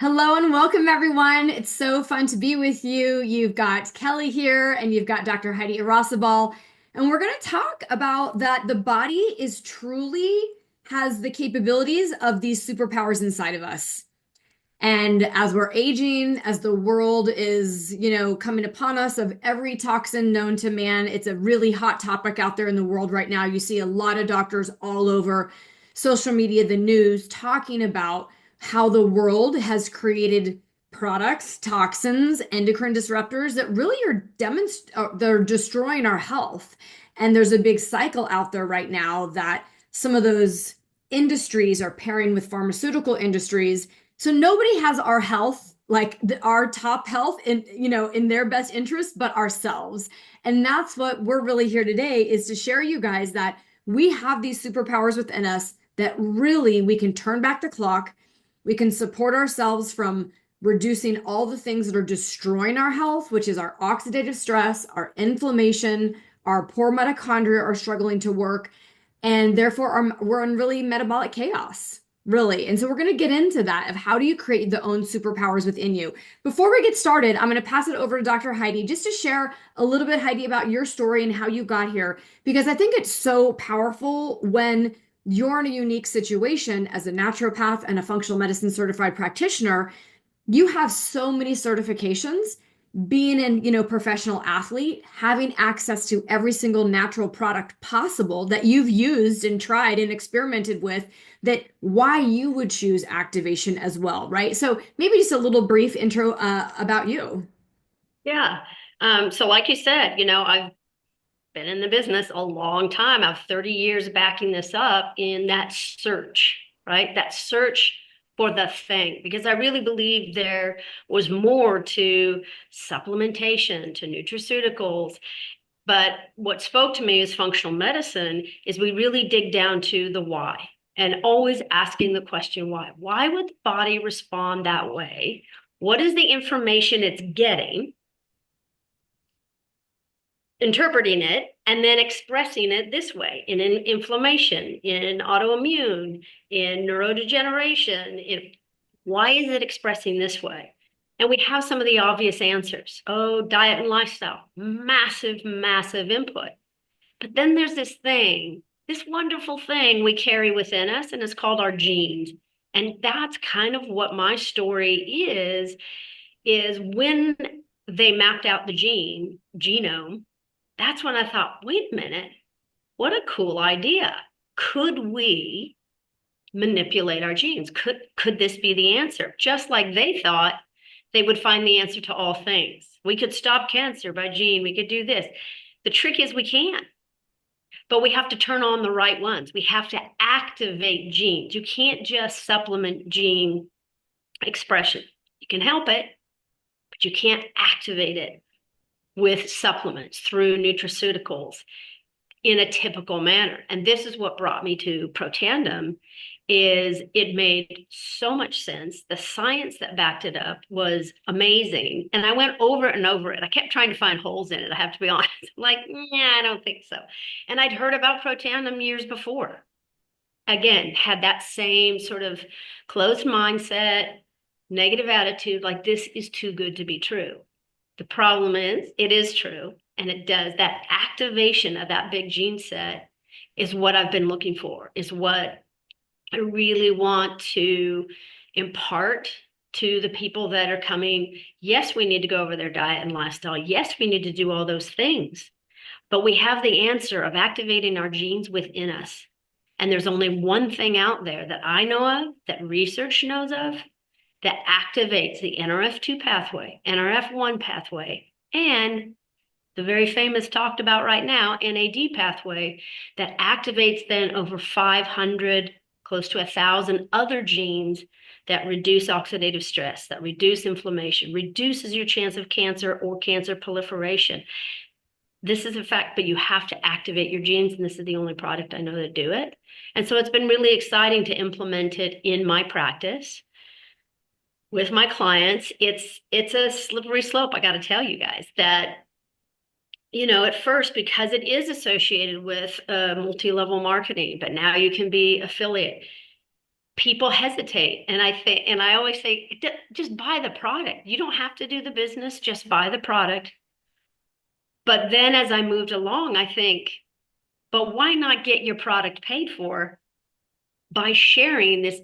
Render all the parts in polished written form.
Hello and welcome, everyone. It's so fun to be with you. You've got Kellie here and you've got Dr. Heidi Iratcabal. And we're going to talk about that the body is truly has the capabilities of these superpowers inside of us. And as we're aging, as the world is, coming upon us of every toxin known to man, it's a really hot topic out there in the world right now. You see a lot of doctors all over social media, the news, talking about how the world has created products, toxins, endocrine disruptors that really they're destroying our health. And there's a big cycle out there right now that some of those industries are pairing with pharmaceutical industries, so nobody has our health, like our top health in their best interest, but ourselves. And that's what we're really here today is to share you guys that we have these superpowers within us that really we can turn back the clock. We can support ourselves from reducing all the things that are destroying our health, which is our oxidative stress, our inflammation, our poor mitochondria are struggling to work, and therefore we're in really metabolic chaos. Really. And so we're going to get into that of how do you create the own superpowers within you. Before we get started, I'm going to pass it over to Dr. Heidi just to share a little bit, Heidi, about your story and how you got here, because I think it's so powerful when you're in a unique situation as a naturopath and a functional medicine certified practitioner. You have so many certifications, being an professional athlete, having access to every single natural product possible that you've used and tried and experimented with, that why you would choose activation as well, right? So maybe just a little brief intro about you. Yeah. So like you said, I've been in the business a long time. I have 30 years backing this up in that search, right? That search for the thing, because I really believe there was more to supplementation, to nutraceuticals. But what spoke to me as functional medicine is we really dig down to the why and always asking the question, why? Why would the body respond that way? What is the information it's getting? Interpreting it and then expressing it this way in inflammation, in autoimmune, in neurodegeneration. Why is it expressing this way? And we have some of the obvious answers. Oh, diet and lifestyle, massive, massive input. But then there's this wonderful thing we carry within us, and it's called our genes. And that's kind of what my story is when they mapped out the genome. That's when I thought, wait a minute, what a cool idea. Could we manipulate our genes? Could this be the answer? Just like they thought they would find the answer to all things. We could stop cancer by gene. We could do this. The trick is we can, but we have to turn on the right ones. We have to activate genes. You can't just supplement gene expression. You can help it, but you can't activate it with supplements through nutraceuticals in a typical manner. And this is what brought me to Protandem. Is it made so much sense. The science that backed it up was amazing. And I went over and over it. I kept trying to find holes in it, I have to be honest. I'm like, yeah, I don't think so. And I'd heard about Protandem years before. Again, had that same sort of closed mindset, negative attitude, like this is too good to be true. The problem is, it is true, and it does. That activation of that big gene set is what I've been looking for, is what I really want to impart to the people that are coming. Yes, we need to go over their diet and lifestyle. Yes, we need to do all those things, but we have the answer of activating our genes within us. And there's only one thing out there that I know of, that research knows of, that activates the Nrf2 pathway, Nrf1 pathway, and the very famous talked about right now, NAD pathway, that activates then over 500, close to 1,000 other genes that reduce oxidative stress, that reduce inflammation, reduces your chance of cancer or cancer proliferation. This is a fact, but you have to activate your genes, and this is the only product I know that do it. And so it's been really exciting to implement it in my practice with my clients. It's a slippery slope, I got to tell you guys, that at first, because it is associated with multi-level marketing, but now you can be affiliate. people hesitate. And I always say, just buy the product. You don't have to do the business, just buy the product. But then as I moved along, I think, but why not get your product paid for by sharing this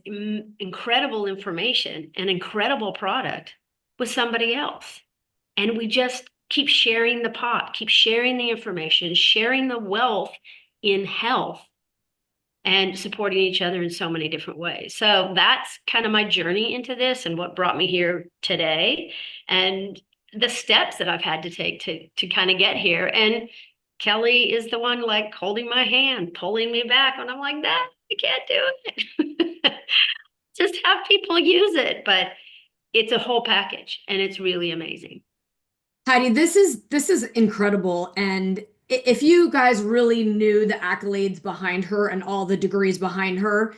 incredible information and incredible product with somebody else? And we just keep sharing the pot, keep sharing the information, sharing the wealth in health and supporting each other in so many different ways. So that's kind of my journey into this and what brought me here today and the steps that I've had to take to kind of get here. And Kellie is the one like holding my hand, pulling me back, and I'm like, that I can't do it. Just have people use it, but it's a whole package and it's really amazing. Heidi, this is incredible. And if you guys really knew the accolades behind her and all the degrees behind her,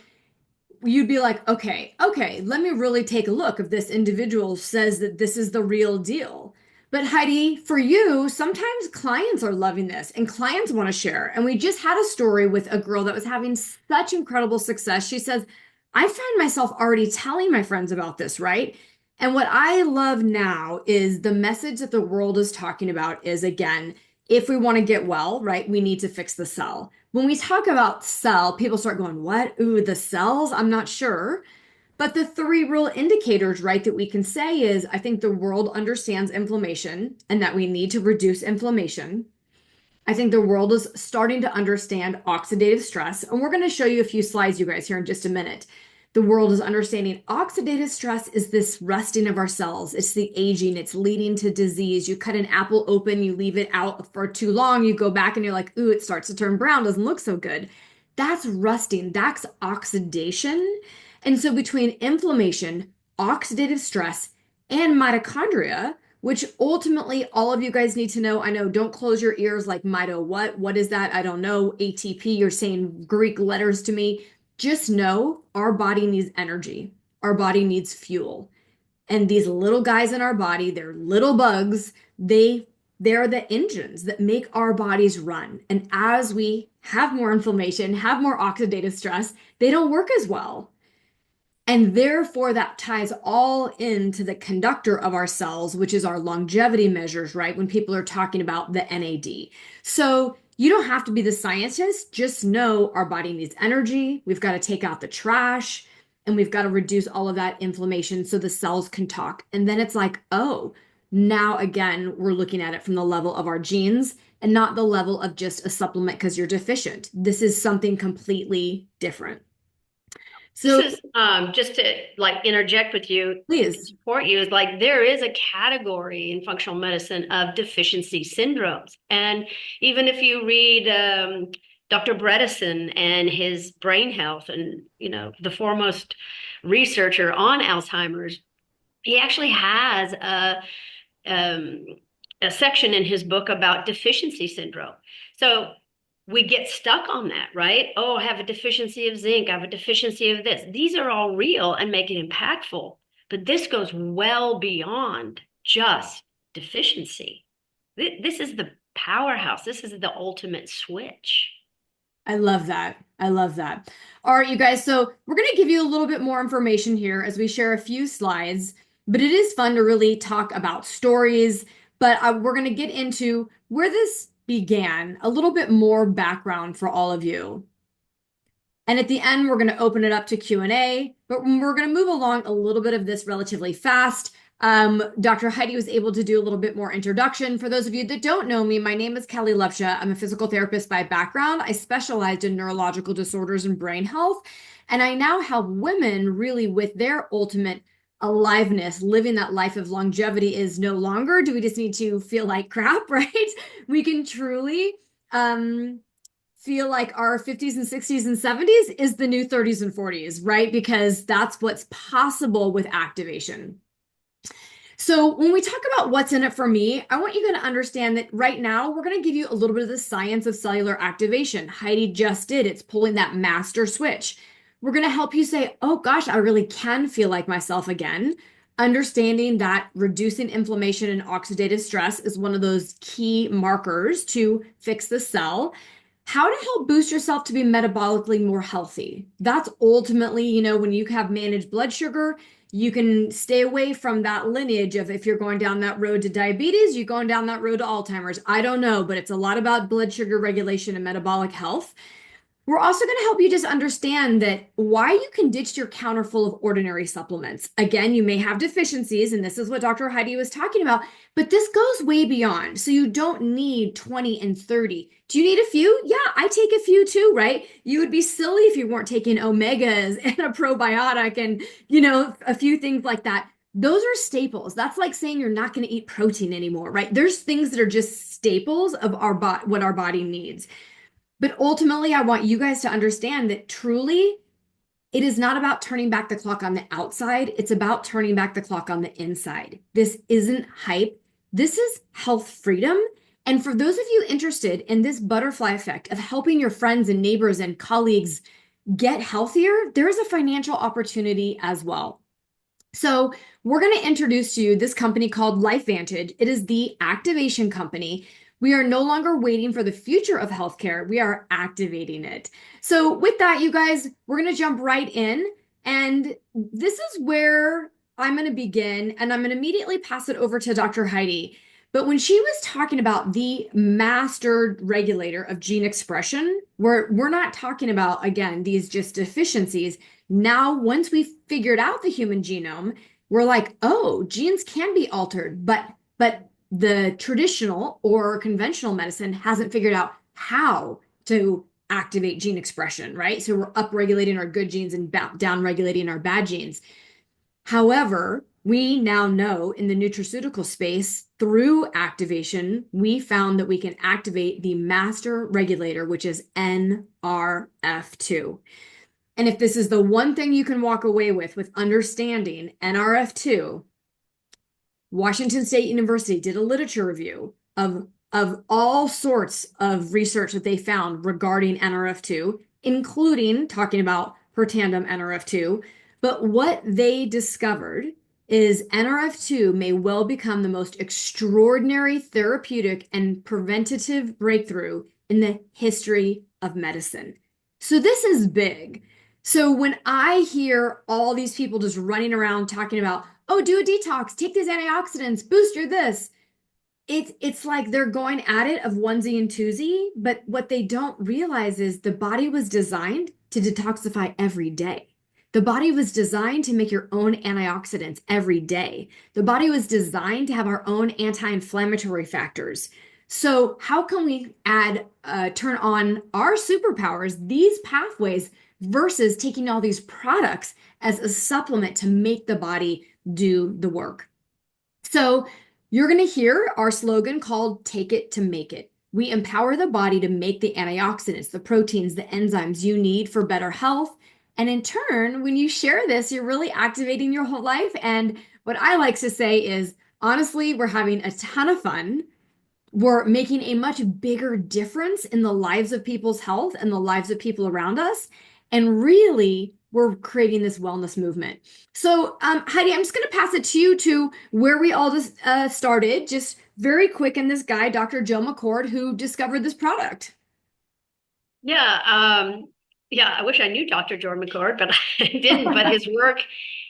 you'd be like, okay, let me really take a look if this individual says that this is the real deal. But Heidi, for you, sometimes clients are loving this and clients want to share. And we just had a story with a girl that was having such incredible success. She says, I find myself already telling my friends about this, right? And what I love now is the message that the world is talking about is again, if we want to get well, right, we need to fix the cell. When we talk about cell, people start going, what? Ooh, the cells? I'm not sure. But the three real indicators, right, that we can say is I think the world understands inflammation and that we need to reduce inflammation. I think the world is starting to understand oxidative stress. And we're going to show you a few slides, you guys, here in just a minute. The world is understanding oxidative stress is this rusting of our cells. It's the aging. It's leading to disease. You cut an apple open, you leave it out for too long, you go back and you're like, ooh, it starts to turn brown, doesn't look so good. That's rusting. That's oxidation. And so between inflammation, oxidative stress, and mitochondria, which ultimately all of you guys need to know. I know, don't close your ears like mito what? What is that? I don't know. ATP, you're saying Greek letters to me. Just know our body needs energy. Our body needs fuel. And these little guys in our body, they're little bugs. They're the engines that make our bodies run. And as we have more inflammation, have more oxidative stress, they don't work as well. And therefore, that ties all into the conductor of our cells, which is our longevity measures, right? When people are talking about the NAD. So you don't have to be the scientist, just know our body needs energy. We've got to take out the trash and we've got to reduce all of that inflammation so the cells can talk. And then it's like, oh, now again, we're looking at it from the level of our genes and not the level of just a supplement because you're deficient. This is something completely different. This So is just to like interject with you and please. support you is like there is a category in functional medicine of deficiency syndromes. And even if you read Dr. Bredesen and his brain health and the foremost researcher on Alzheimer's, he actually has um, a section in his book about deficiency syndrome. So we get stuck on that, right? Oh, I have a deficiency of zinc. I have a deficiency of this. These are all real and make it impactful. But this goes well beyond just deficiency. This is the powerhouse. This is the ultimate switch. I love that. I love that. All right, you guys. So we're going to give you a little bit more information here as we share a few slides, but it is fun to really talk about stories. But we're going to get into where this began, a little bit more background for all of you. And at the end, we're going to open it up to Q&A, but we're going to move along a little bit of this relatively fast. Dr. Heidi was able to do a little bit more introduction. For those of you that don't know me, my name is Kellie Lupsha. I'm a physical therapist by background. I specialized in neurological disorders and brain health. And I now help women really with their ultimate aliveness, living that life of longevity is no longer. Do we just need to feel like crap, right? We can truly feel like our 50s and 60s and 70s is the new 30s and 40s, right? Because that's what's possible with activation. So when we talk about what's in it for me, I want you to understand that right now we're going to give you a little bit of the science of cellular activation. Heidi just did. It's pulling that master switch. We're going to help you say, oh gosh, I really can feel like myself again. Understanding that reducing inflammation and oxidative stress is one of those key markers to fix the cell. how to help boost yourself to be metabolically more healthy. That's ultimately, when you have managed blood sugar, you can stay away from that lineage of if you're going down that road to diabetes, you're going down that road to Alzheimer's. I don't know, but it's a lot about blood sugar regulation and metabolic health. We're also going to help you just understand that why you can ditch your counter full of ordinary supplements. Again, you may have deficiencies, and this is what Dr. Heidi was talking about, but this goes way beyond. So you don't need 20 and 30. Do you need a few? Yeah, I take a few too, right? You would be silly if you weren't taking omegas and a probiotic and, a few things like that. Those are staples. That's like saying you're not going to eat protein anymore, right? There's things that are just staples of what our body needs. But ultimately, I want you guys to understand that truly, it is not about turning back the clock on the outside. It's about turning back the clock on the inside. This isn't hype. This is health freedom. And for those of you interested in this butterfly effect of helping your friends and neighbors and colleagues get healthier, there is a financial opportunity as well. So, we're going to introduce you this company called LifeVantage. It is the activation company. We are no longer waiting for the future of healthcare. We are activating it. So, with that, you guys, we're going to jump right in. And this is where I'm going to begin. And I'm going to immediately pass it over to Dr. Heidi. But when she was talking about the master regulator of gene expression, we're not talking about, again, these just deficiencies. Now, once we've figured out the human genome, we're like, oh, genes can be altered, but the traditional or conventional medicine hasn't figured out how to activate gene expression, right? So we're upregulating our good genes and downregulating our bad genes. However, we now know in the nutraceutical space through activation, we found that we can activate the master regulator, which is Nrf2. And if this is the one thing you can walk away with understanding Nrf2, Washington State University did a literature review of all sorts of research that they found regarding Nrf2, including talking about per tandem Nrf2. But what they discovered is Nrf2 may well become the most extraordinary therapeutic and preventative breakthrough in the history of medicine. So this is big. So when I hear all these people just running around talking about, oh, do a detox, take these antioxidants, boost your this, it's like they're going at it of onesie and twosie, but what they don't realize is the body was designed to detoxify every day. The body was designed to make your own antioxidants every day. The body was designed to have our own anti-inflammatory factors. So how can we turn on our superpowers, these pathways, versus taking all these products as a supplement to make the body do the work? So you're going to hear our slogan called Take It to Make It. We empower the body to make the antioxidants, the proteins, the enzymes you need for better health. And in turn, when you share this, you're really activating your whole life. And what I like to say is, honestly, we're having a ton of fun. We're making a much bigger difference in the lives of people's health and the lives of people around us. And really, we're creating this wellness movement. So, Heidi, I'm just going to pass it to you to where we all just started, just very quick in this guy, Dr. Joe McCord, who discovered this product. Yeah, yeah, I wish I knew Dr. Jordan McCord, but I didn't. But his work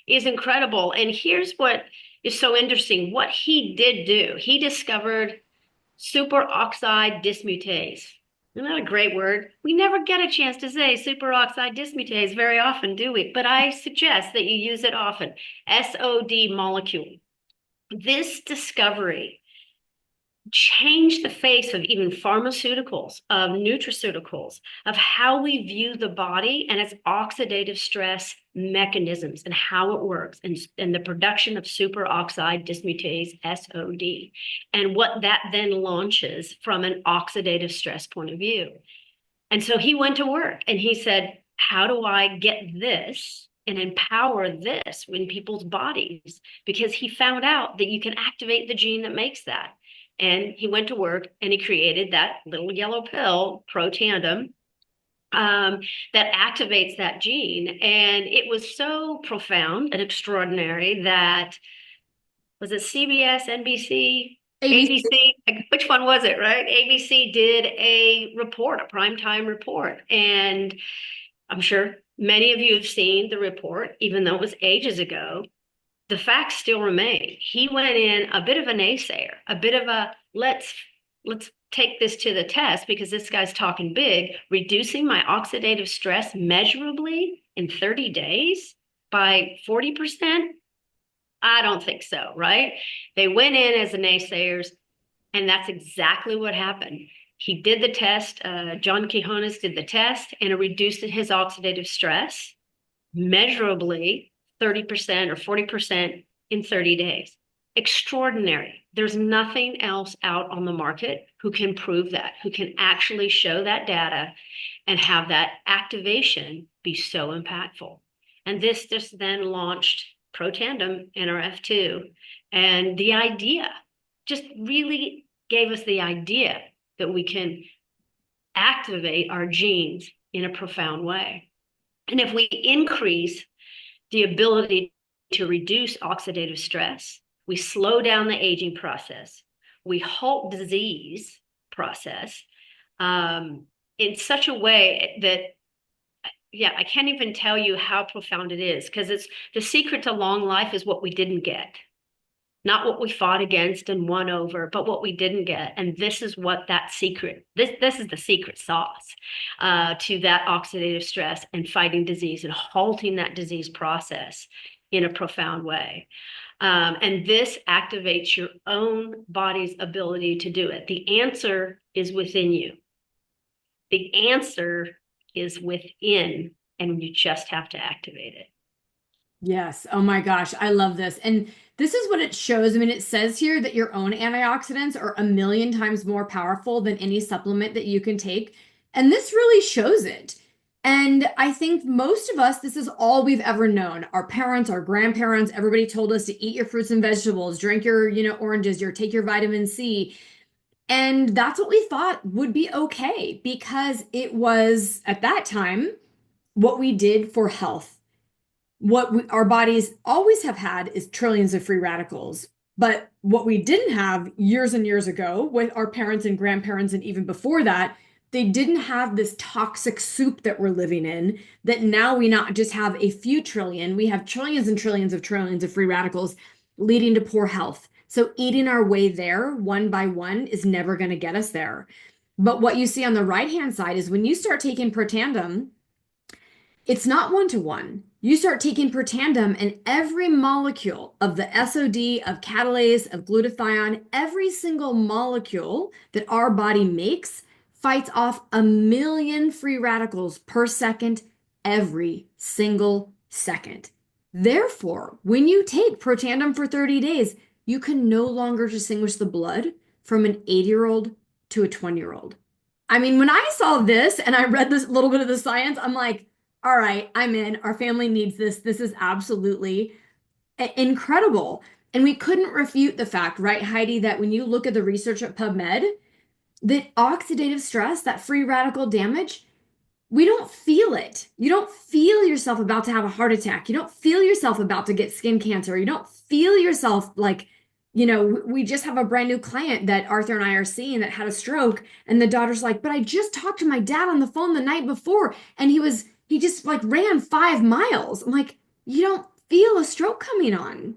is incredible. And here's what is so interesting. What he did do, he discovered superoxide dismutase. Isn't that a great word? We never get a chance to say superoxide dismutase very often, do we? But I suggest that you use it often. SOD molecule. This discovery changed the face of even pharmaceuticals, of nutraceuticals, of how we view the body and its oxidative stress mechanisms and how it works, and the production of superoxide dismutase, SOD, and what that then launches from an oxidative stress point of view. And so he went to work and he said, how do I get this and empower this in people's bodies? Because he found out that you can activate the gene that makes that. And he went to work and he created that little yellow pill, Protandim, that activates that gene. And it was so profound and extraordinary that, was it CBS, NBC? ABC. ABC, which one was it, right? ABC did a report, a primetime report. And I'm sure many of you have seen the report, even though it was ages ago. The facts still remain. He went in a bit of a naysayer, a bit of a let's take this to the test because this guy's talking big, reducing my oxidative stress measurably in 30 days by 40%. I don't think so, right? They went in as the naysayers, and that's exactly what happened. He did the test. John Quinones did the test, and it reduced his oxidative stress measurably 30% or 40% in 30 days. Extraordinary. There's nothing else out on the market who can prove that, who can actually show that data and have that activation be so impactful. And this just then launched Protandim Nrf2. And the idea just really gave us the idea that we can activate our genes in a profound way. And if we increase the ability to reduce oxidative stress, we slow down the aging process, we halt disease process in such a way that, yeah, I can't even tell you how profound it is, because it's the secret to long life is what we didn't get. Not what we fought against and won over, but what we didn't get. And this is what that secret, this is the secret sauce to that oxidative stress and fighting disease and halting that disease process in a profound way. And this activates your own body's ability to do it. The answer is within you. The answer is within, and you just have to activate it. Yes. Oh my gosh. I love this. And this is what it shows. I mean, it says here that your own antioxidants are a million times more powerful than any supplement that you can take. And this really shows it. And I think most of us, this is all we've ever known. Our parents, our grandparents, everybody told us to eat your fruits and vegetables, drink your, oranges, take your vitamin C. And that's what we thought would be okay because it was at that time what we did for health. Our bodies always have had is trillions of free radicals. But what we didn't have years and years ago with our parents and grandparents, and even before that, they didn't have this toxic soup that we're living in, that now we not just have a few trillion, we have trillions and trillions of free radicals leading to poor health. So eating our way there one by one is never going to get us there. But what you see on the right-hand side is when you start taking Protandim, it's not one-to-one. You start taking Protandim, and every molecule of the SOD, of catalase, of glutathione, every single molecule that our body makes fights off a million free radicals per second, every single second. Therefore, when you take Protandim for 30 days, you can no longer distinguish the blood from an 80-year-old to a 20-year-old. I mean, when I saw this and I read this little bit of the science, I'm like, all right, I'm in. Our family needs this. This is absolutely incredible. And we couldn't refute the fact, right, Heidi, that when you look at the research at PubMed, that oxidative stress, that free radical damage, we don't feel it. You don't feel yourself about to have a heart attack. You don't feel yourself about to get skin cancer. You don't feel yourself like, we just have a brand new client that Arthur and I are seeing that had a stroke. And the daughter's like, but I just talked to my dad on the phone the night before, and he just like ran 5 miles. I'm like, you don't feel a stroke coming on,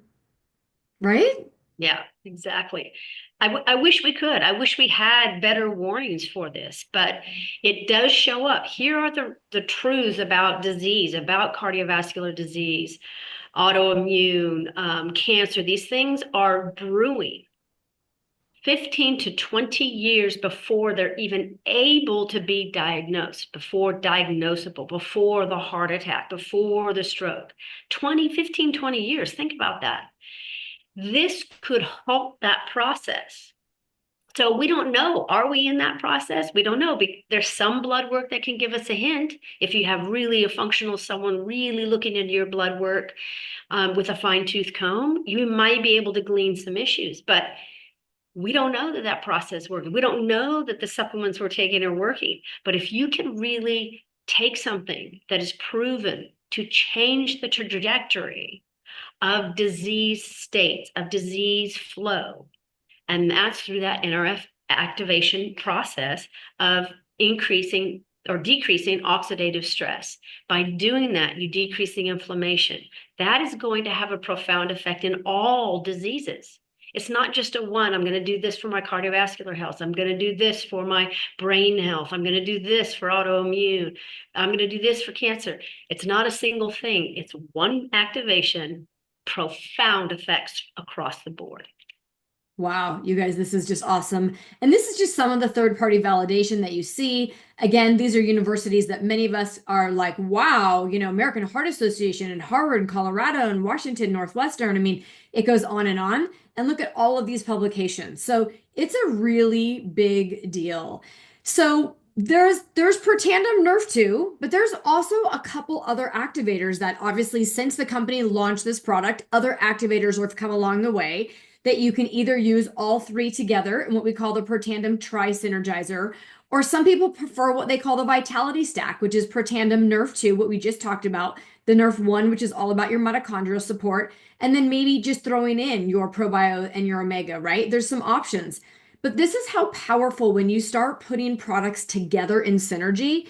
right? Yeah, exactly. I wish we could. I wish we had better warnings for this, but it does show up. Here are the truths about disease, about cardiovascular disease, autoimmune, cancer. These things are brewing 15 to 20 years before they're even able to be diagnosed, before diagnosable, before the heart attack, before the stroke. 20 years. Think about that. This could halt that process. So we don't know. Are we in that process? We don't know. There's some blood work that can give us a hint. If you have really a functional someone really looking into your blood work with a fine tooth comb, you might be able to glean some issues. But we don't know that that process works. We don't know that the supplements we're taking are working. But if you can really take something that is proven to change the trajectory of disease states, of disease flow, And that's through that NRF activation process of increasing or decreasing oxidative stress. By doing that, you decrease the inflammation. That is going to have a profound effect in all diseases. It's not just a one, I'm going to do this for my cardiovascular health. I'm going to do this for my brain health. I'm going to do this for autoimmune. I'm going to do this for cancer. It's not a single thing. It's one activation, profound effects across the board. Wow, you guys, this is just awesome. And this is just some of the third-party validation that you see. Again, these are universities that many of us are like, wow, American Heart Association and Harvard and Colorado and Washington, Northwestern. I mean, it goes on and on. And look at all of these publications. So it's a really big deal. So there's Protandim Nrf2, but there's also a couple other activators that obviously since the company launched this product, other activators have come along the way that you can either use all three together in what we call the Protandim Tri-Synergizer, or some people prefer what they call the Vitality Stack, which is Protandim Nrf2, what we just talked about, the Nrf1, which is all about your mitochondrial support, and then maybe just throwing in your probio and your omega, right? There's some options. But this is how powerful when you start putting products together in synergy.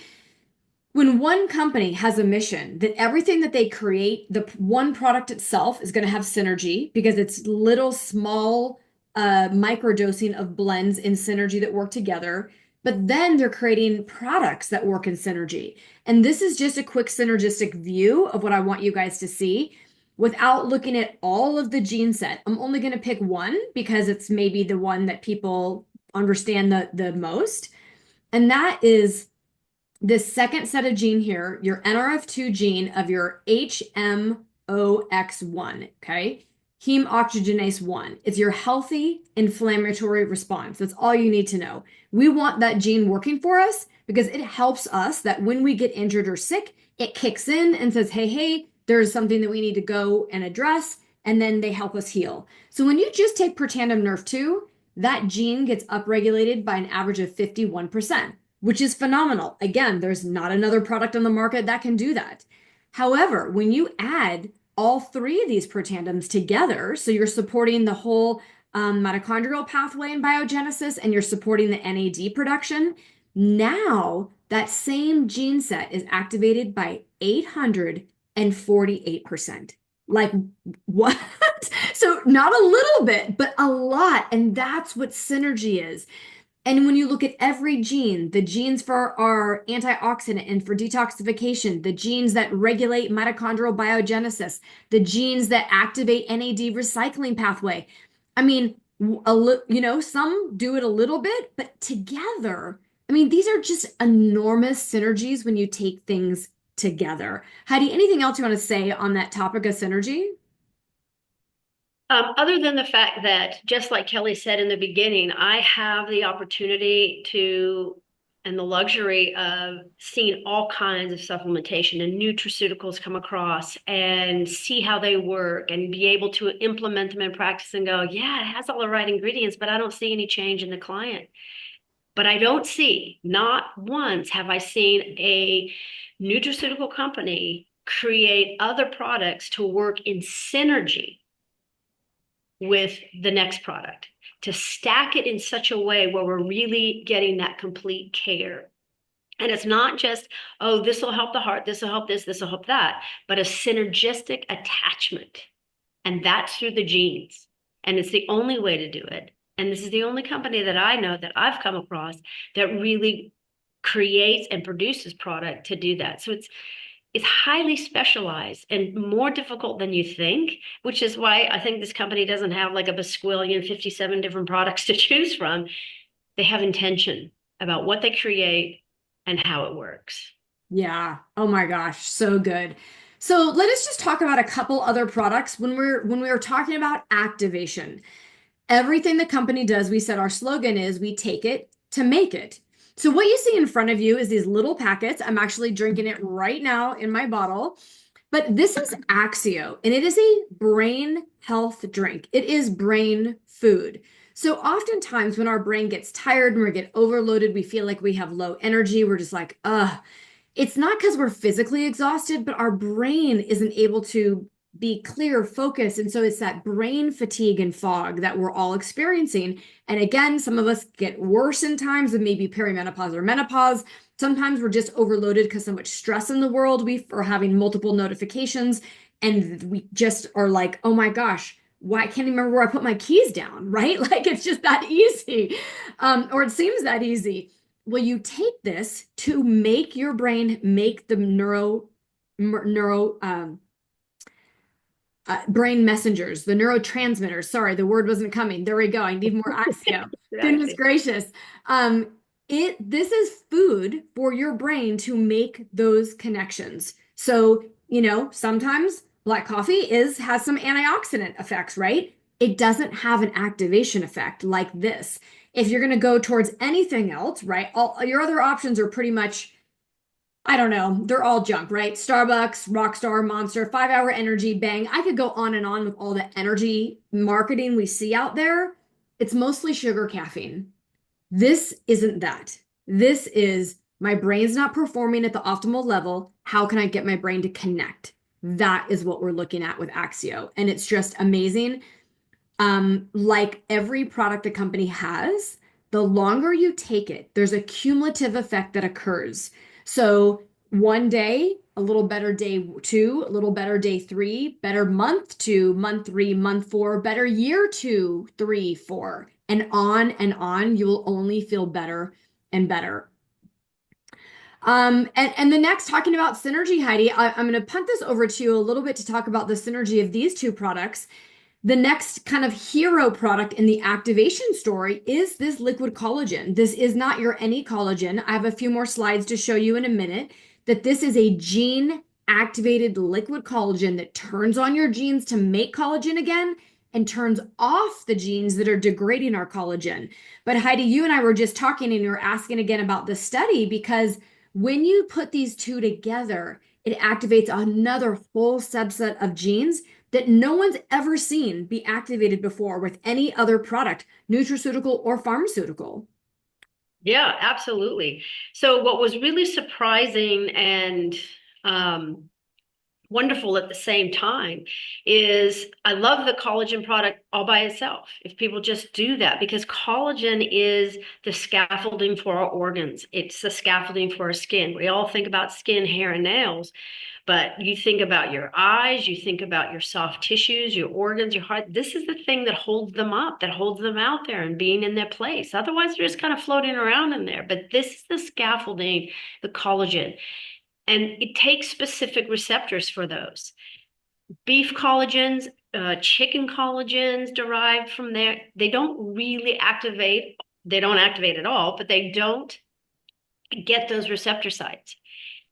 When one company has a mission that everything that they create, the one product itself is going to have synergy because it's little small microdosing of blends in synergy that work together. But then they're creating products that work in synergy. And this is just a quick synergistic view of what I want you guys to see without looking at all of the gene set. I'm only going to pick one because it's maybe the one that people understand the most. And that is this second set of gene here, your NRF2 gene of your HMOX1, okay? Heme oxygenase 1. It's your healthy inflammatory response. That's all you need to know. We want that gene working for us because it helps us that when we get injured or sick, it kicks in and says, hey, there's something that we need to go and address, and then they help us heal. So when you just take Protandim Nrf2, that gene gets upregulated by an average of 51%, which is phenomenal. Again, there's not another product on the market that can do that. However, when you add all three of these protandims together, so you're supporting the whole mitochondrial pathway in biogenesis and you're supporting the NAD production, now that same gene set is activated by 848%. Like, what? So not a little bit, but a lot. And that's what synergy is. And when you look at every gene, the genes for our antioxidant and for detoxification, the genes that regulate mitochondrial biogenesis, the genes that activate NAD recycling pathway. I mean, some do it a little bit, but together, I mean, these are just enormous synergies when you take things together. Heidi, anything else you want to say on that topic of synergy? Other than the fact that, just like Kellie said in the beginning, I have the opportunity to and the luxury of seeing all kinds of supplementation and nutraceuticals come across and see how they work and be able to implement them in practice and go, yeah, it has all the right ingredients, but I don't see any change in the client. But I don't see, not once have I seen a nutraceutical company create other products to work in synergy with the next product, to stack it in such a way where we're really getting that complete care. And it's not just, oh, this will help the heart, this will help this will help that, but a synergistic attachment. And that's through the genes. And it's the only way to do it. And this is the only company that I know that I've come across that really creates and produces product to do that. So it's highly specialized and more difficult than you think, which is why I think this company doesn't have like a basquillion, 57 different products to choose from. They have intention about what they create and how it works. Yeah. Oh my gosh, so good. So let us just talk about a couple other products when we're talking about activation. Everything the company does, we said our slogan is we take it to make it. So what you see in front of you is these little packets. I'm actually drinking it right now in my bottle. But this is Axio, and it is a brain health drink. It is brain food. So oftentimes when our brain gets tired and we get overloaded, we feel like we have low energy. We're just like, ugh. It's not because we're physically exhausted, but our brain isn't able to be clear, focused. And so it's that brain fatigue and fog that we're all experiencing. And again, some of us get worse in times of maybe perimenopause or menopause. Sometimes we're just overloaded because so much stress in the world. We are having multiple notifications and we just are like, oh my gosh, why I can't even remember where I put my keys down, right? Like it's just that easy. Or it seems that easy. Well, you take this to make your brain make the neuro brain messengers, the neurotransmitters. Sorry, the word wasn't coming. There we go. I need more axio. Goodness Exactly. gracious. Um, this is food for your brain to make those connections. So, sometimes black coffee has some antioxidant effects, right? It doesn't have an activation effect like this. If you're going to go towards anything else, right? All your other options are pretty much, I don't know. They're all junk, right? Starbucks, Rockstar, Monster, 5 Hour Energy, Bang. I could go on and on with all the energy marketing we see out there. It's mostly sugar caffeine. This isn't that. This is my brain's not performing at the optimal level. How can I get my brain to connect? That is what we're looking at with Axio. And it's just amazing. Like every product a company has, the longer you take it, there's a cumulative effect that occurs. So one day, a little better day two, a little better day three, better month two, month three, month four, better year two, three, four, and on and on. You will only feel better and better. And the next, talking about synergy, Heidi, I'm going to punt this over to you a little bit to talk about the synergy of these two products. The next kind of hero product in the activation story is this liquid collagen. This is not your any collagen. I have a few more slides to show you in a minute that this is a gene activated liquid collagen that turns on your genes to make collagen again and turns off the genes that are degrading our collagen. But Heidi, you and I were just talking and you were asking again about the study because when you put these two together, it activates another whole subset of genes that no one's ever seen be activated before with any other product, nutraceutical or pharmaceutical. Yeah, absolutely. So what was really surprising and um, wonderful at the same time is I love the collagen product all by itself. If people just do that, because collagen is the scaffolding for our organs, it's the scaffolding for our skin. We all think about skin, hair, and nails, but you think about your eyes, you think about your soft tissues, your organs, your heart. This is the thing that holds them up, that holds them out there and being in their place. Otherwise, they're just kind of floating around in there. But this is the scaffolding, the collagen. And it takes specific receptors for those. Beef collagens, chicken collagens derived from there, they don't really activate, they don't activate at all, but they don't get those receptor sites.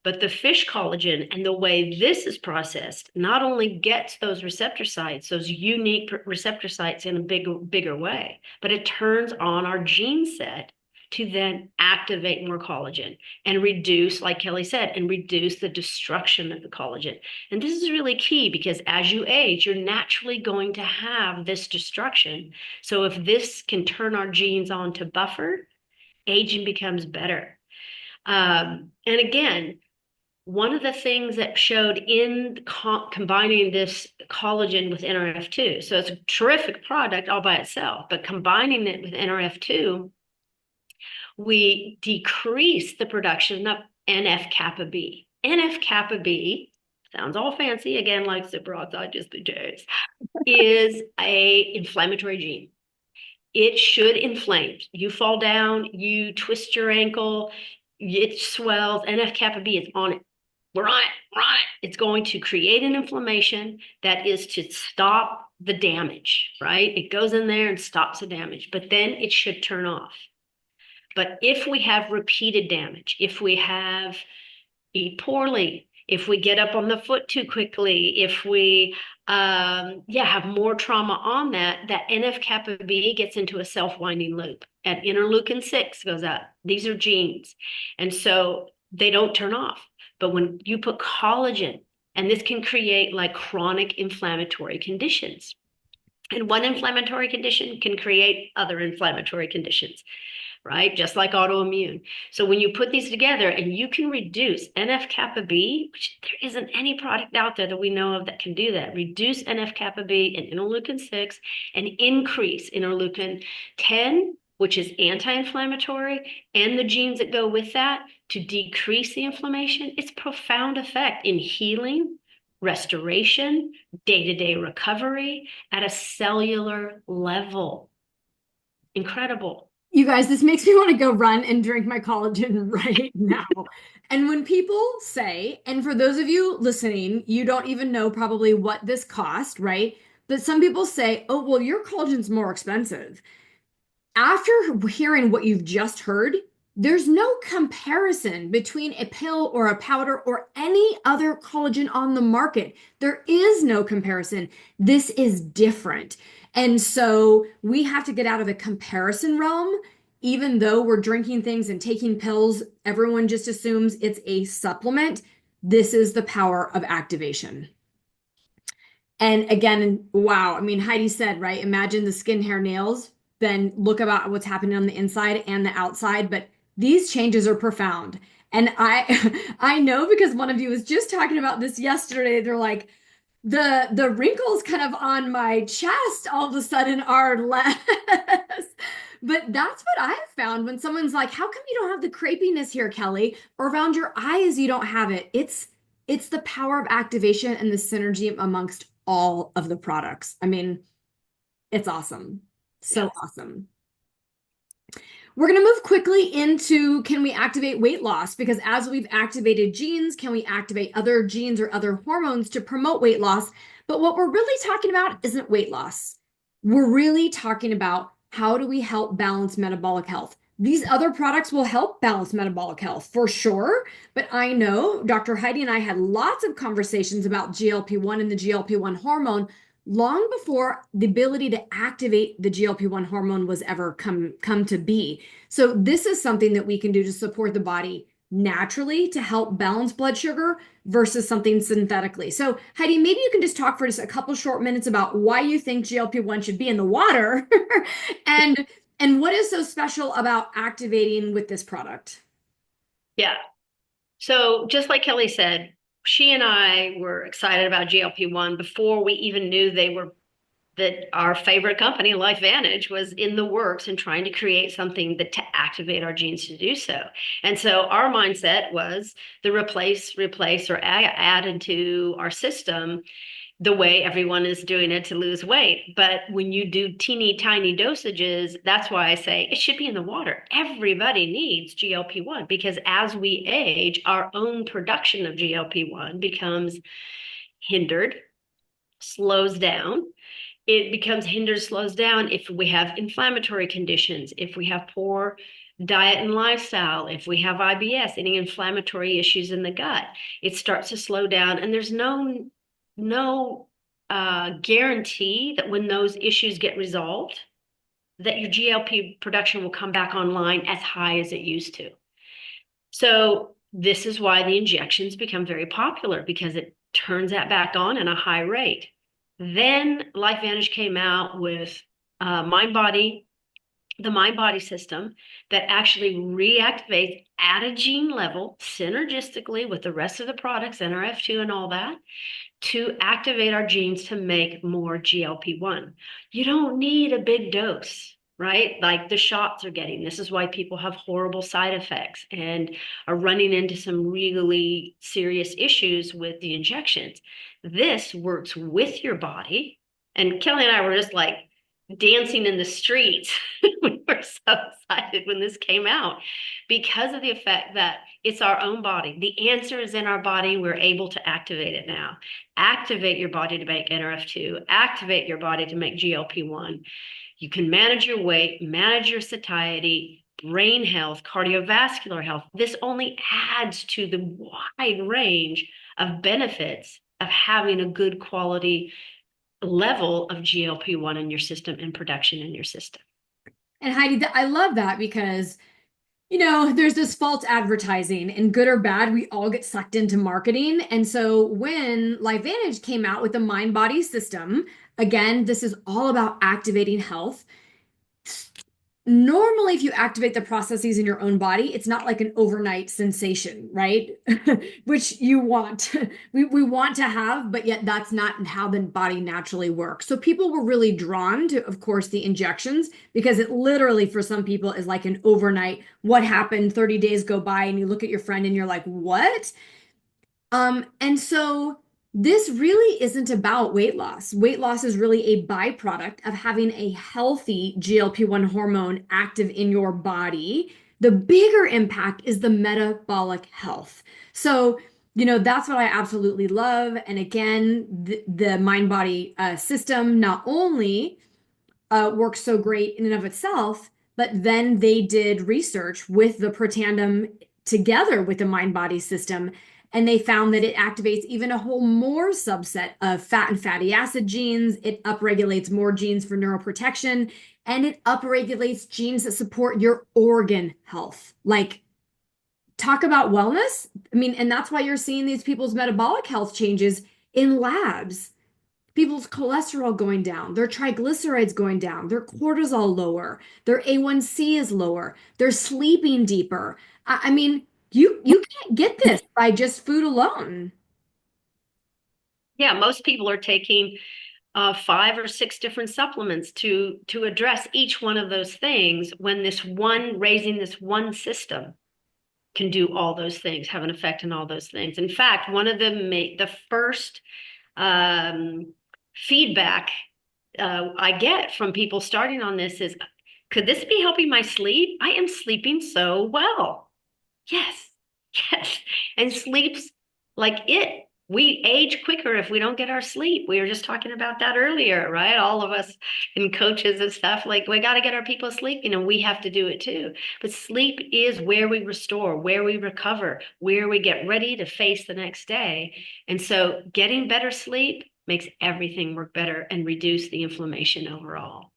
But the fish collagen and the way this is processed not only gets those receptor sites, those unique receptor sites in a bigger way, but it turns on our gene set to then activate more collagen and reduce, like Kellie said, and reduce the destruction of the collagen. And this is really key because as you age, you're naturally going to have this destruction. So if this can turn our genes on to buffer, aging becomes better. And again, one of the things that showed in combining this collagen with Nrf2, so it's a terrific product all by itself, but combining it with Nrf2, we decrease the production of NF kappa B. NF kappa B sounds all fancy, again, like superoxide dismutase, is a inflammatory gene. It should inflame. You fall down, you twist your ankle, it swells, NF kappa B is on it. We're on it, we're on it. It's going to create an inflammation that is to stop the damage, right? It goes in there and stops the damage, but then it should turn off. But if we have repeated damage, if we have eat poorly, if we get up on the foot too quickly, if we have more trauma on that, that NF kappa B gets into a self-winding loop and interleukin 6 goes up. These are genes. And so they don't turn off. But when you put collagen, and this can create like chronic inflammatory conditions. And one inflammatory condition can create other inflammatory conditions, right? Just like autoimmune. So when you put these together and you can reduce NF-kappa B, which there isn't any product out there that we know of that can do that, reduce NF-kappa B and interleukin 6 and increase interleukin 10, which is anti-inflammatory, and the genes that go with that to decrease the inflammation, it's profound effect in healing, restoration, day-to-day recovery at a cellular level. Incredible. You guys, this makes me want to go run and drink my collagen right now. And when people say, and for those of you listening, you don't even know probably what this cost, right? But some people say, oh, well, your collagen's more expensive. After hearing what you've just heard, there's no comparison between a pill or a powder or any other collagen on the market. There is no comparison. This is different. And so we have to get out of the comparison realm. Even though we're drinking things and taking pills, everyone just assumes it's a supplement. This is the power of activation. And again, wow, I mean, Heidi said, right? Imagine the skin, hair, nails, then look about what's happening on the inside and the outside. But these changes are profound. And I I know because one of you was just talking about this yesterday. They're like, the wrinkles kind of on my chest all of a sudden are less. But that's what I have found when someone's like, "How come you don't have the crepiness here, Kellie? Or around your eyes you don't have it?" It's the power of activation and the synergy amongst all of the products. I mean, it's awesome. So Yes. awesome. We're going to move quickly into can we activate weight loss? Because as we've activated genes, can we activate other genes or other hormones to promote weight loss? But what we're really talking about isn't weight loss. We're really talking about how do we help balance metabolic health? These other products will help balance metabolic health for sure. But I know Dr. Heidi and I had lots of conversations about GLP-1 and the GLP-1 hormone long before the ability to activate the GLP-1 hormone was ever come to be. So this is something that we can do to support the body naturally to help balance blood sugar versus something synthetically. So Heidi, maybe you can just talk for just a couple short minutes about why you think GLP-1 should be in the water and and what is so special about activating with this product? Yeah. So just like Kellie said, she and I were excited about GLP-1 before we even knew they were that our favorite company, LifeVantage, was in the works and trying to create something that to activate our genes to do so. And so our mindset was the replace, or add into our system the way everyone is doing it to lose weight. But when you do teeny tiny dosages, that's why I say it should be in the water. Everybody needs GLP-1 because as we age, our own production of GLP-1 becomes hindered, slows down. It becomes hindered, slows down if we have inflammatory conditions, if we have poor diet and lifestyle, if we have IBS, any inflammatory issues in the gut, it starts to slow down. And there's no guarantee that when those issues get resolved, that your GLP production will come back online as high as it used to. So this is why the injections become very popular because it turns that back on at a high rate. Then LifeVantage came out with the mind body system that actually reactivates at a gene level synergistically with the rest of the products, Nrf2 and all that, to activate our genes to make more GLP-1. You don't need a big dose, right? Like the shots are getting. This is why people have horrible side effects and are running into some really serious issues with the injections. This works with your body. And Kellie and I were just like dancing in the streets. We were so excited when this came out because of the effect that it's our own body. The answer is in our body. We're able to activate it now. Activate your body to make Nrf2, activate your body to make GLP-1. You can manage your weight, manage your satiety, brain health, cardiovascular health. This only adds to the wide range of benefits of having a good quality level of GLP-1 in your system and production in your system. And Heidi, I love that because There's this false advertising, and good or bad, we all get sucked into marketing. And so when LifeVantage came out with the mind body system, again, this is all about activating health. Normally, if you activate the processes in your own body, it's not like an overnight sensation, right? Which you want. We want to have, but yet that's not how the body naturally works. So people were really drawn to, of course, the injections because it literally, for some people, is like an overnight, what happened, 30 days go by, and you look at your friend and you're like, what? And so this really isn't about weight loss. Weight loss is really a byproduct of having a healthy GLP-1 hormone active in your body. The bigger impact is the metabolic health. So, that's what I absolutely love. And again, the mind body system not only works so great in and of itself, but then they did research with the protandem together with the mind body system, and they found that it activates even a whole more subset of fat and fatty acid genes. It upregulates more genes for neuroprotection, and it upregulates genes that support your organ health. Like, talk about wellness. I mean, and that's why you're seeing these people's metabolic health changes in labs. People's cholesterol going down, their triglycerides going down, their cortisol lower, their A1C is lower, they're sleeping deeper. I mean, you can't get this by just food alone. Yeah, most people are taking 5 or 6 different supplements to address each one of those things when raising this one system can do all those things, have an effect on all those things. In fact, one of the first um, feedback I get from people starting on this is, could this be helping my sleep? I am sleeping so well. Yes, yes. And sleep's like it. We age quicker if we don't get our sleep. We were just talking about that earlier, right? All of us and coaches and stuff, like we got to get our people sleeping and we have to do it too. But sleep is where we restore, where we recover, where we get ready to face the next day. And so getting better sleep makes everything work better and reduce the inflammation overall.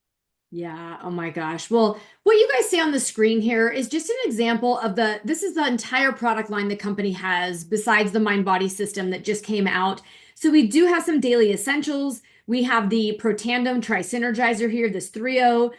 Yeah, oh my gosh. Well, what you guys see on the screen here is just an example of this is the entire product line the company has besides the mind body system that just came out. So we do have some daily essentials. We have the Protandem Tri-Synergizer here, this trio.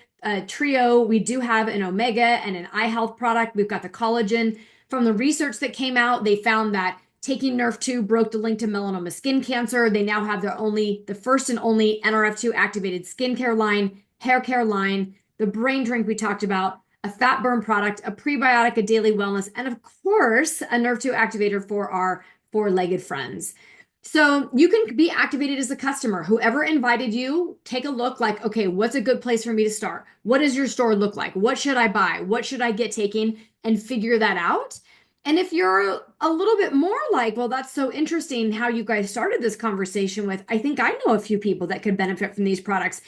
We do have an omega and an eye health product. We've got the collagen. From the research that came out, they found that taking Nrf2 broke the link to melanoma skin cancer. They now have the first and only Nrf2 activated skincare line, hair care line, the brain drink we talked about, a fat burn product, a prebiotic, a daily wellness, and of course, a Nrf2 activator for our four-legged friends. So you can be activated as a customer. Whoever invited you, take a look like, okay, what's a good place for me to start? What does your store look like? What should I buy? What should I get taken? And figure that out. And if you're a little bit more like, well, that's so interesting how you guys started this conversation with, I think I know a few people that could benefit from these products.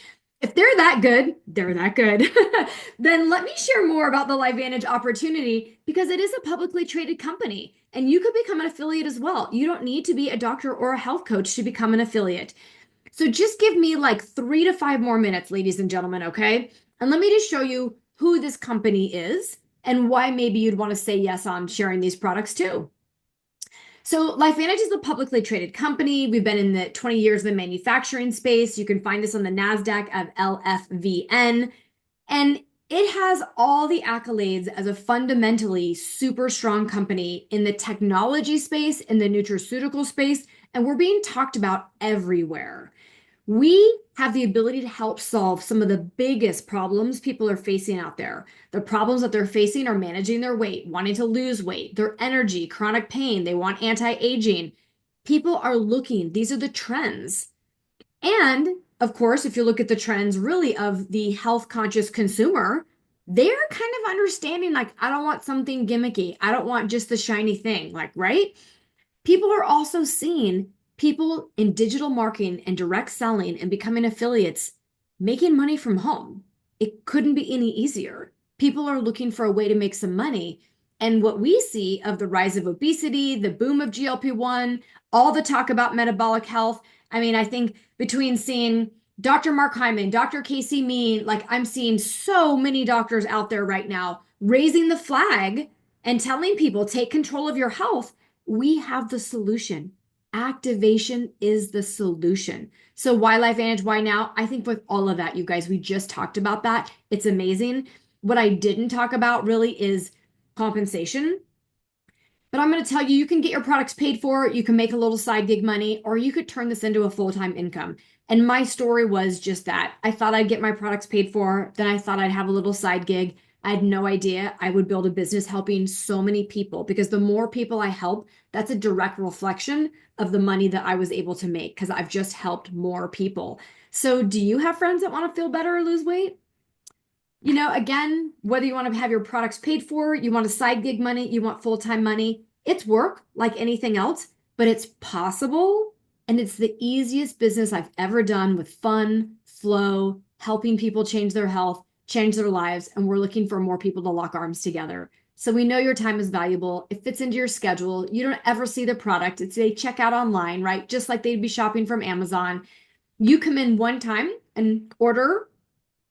If they're that good, then let me share more about the LifeVantage opportunity because it is a publicly traded company and you could become an affiliate as well. You don't need to be a doctor or a health coach to become an affiliate. So just give me like 3 to 5 more minutes, ladies and gentlemen, okay? And let me just show you who this company is and why maybe you'd want to say yes on sharing these products too. So LifeVantage is a publicly traded company. We've been in the 20 years in the manufacturing space. You can find us on the NASDAQ of LFVN. And it has all the accolades as a fundamentally super strong company in the technology space, in the nutraceutical space, and we're being talked about everywhere. We have the ability to help solve some of the biggest problems people are facing out there. The problems that they're facing are managing their weight, wanting to lose weight, their energy, chronic pain, they want anti-aging. People are looking, these are the trends. And of course, if you look at the trends really of the health conscious consumer, they're kind of understanding like, I don't want something gimmicky. I don't want just the shiny thing, like, right? People are also seeing people in digital marketing and direct selling and becoming affiliates making money from home. It couldn't be any easier. People are looking for a way to make some money. And what we see of the rise of obesity, the boom of GLP-1, all the talk about metabolic health. I mean, I think between seeing Dr. Mark Hyman, Dr. Casey Mean, like I'm seeing so many doctors out there right now raising the flag and telling people take control of your health, we have the solution. Activation is the solution. So why Life Advantage? Why now? I think with all of that, you guys, we just talked about that. It's amazing. What I didn't talk about really is compensation. But I'm going to tell you, you can get your products paid for, you can make a little side gig money, or you could turn this into a full-time income. And my story was just that. I thought I'd get my products paid for, then I thought I'd have a little side gig. I had no idea I would build a business helping so many people, because the more people I help, that's a direct reflection of the money that I was able to make because I've just helped more people. So, do you have friends that want to feel better or lose weight? Again, whether you want to have your products paid for, you want a side gig money, you want full-time money, it's work like anything else, but it's possible. And it's the easiest business I've ever done with fun, flow, helping people change their health, change their lives. And we're looking for more people to lock arms together. So we know your time is valuable. It fits into your schedule. You don't ever see the product. It's a checkout online, right? Just like they'd be shopping from Amazon. You come in one time and order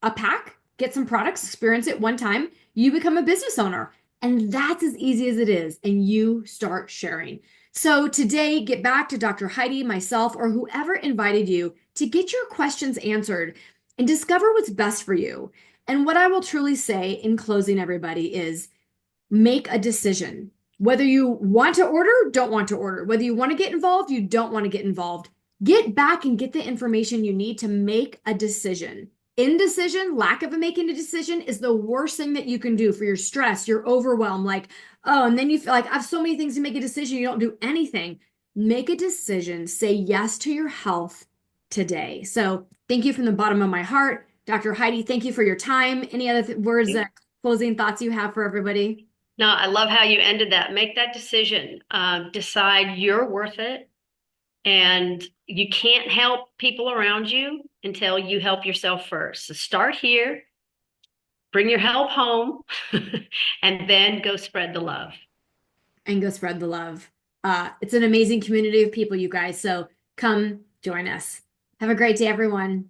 a pack, get some products, experience it one time, you become a business owner. And that's as easy as it is. And you start sharing. So today, get back to Dr. Heidi, myself, or whoever invited you to get your questions answered and discover what's best for you. And what I will truly say in closing, everybody, is make a decision. Whether you want to order, don't want to order, whether you want to get involved, you don't want to get involved, get back and get the information you need to make a decision. Indecision, lack of making a decision is the worst thing that you can do for your stress, your overwhelm. Like, oh, and then you feel like I have so many things to make a decision. You don't do anything. Make a decision. Say yes to your health today. So thank you from the bottom of my heart. Dr. Heidi, thank you for your time. Any other words, closing thoughts you have for everybody? No, I love how you ended that. Make that decision. Decide you're worth it. And you can't help people around you until you help yourself first. So start here, bring your help home, and then go spread the love. And go spread the love. It's an amazing community of people, you guys. So come join us. Have a great day, everyone.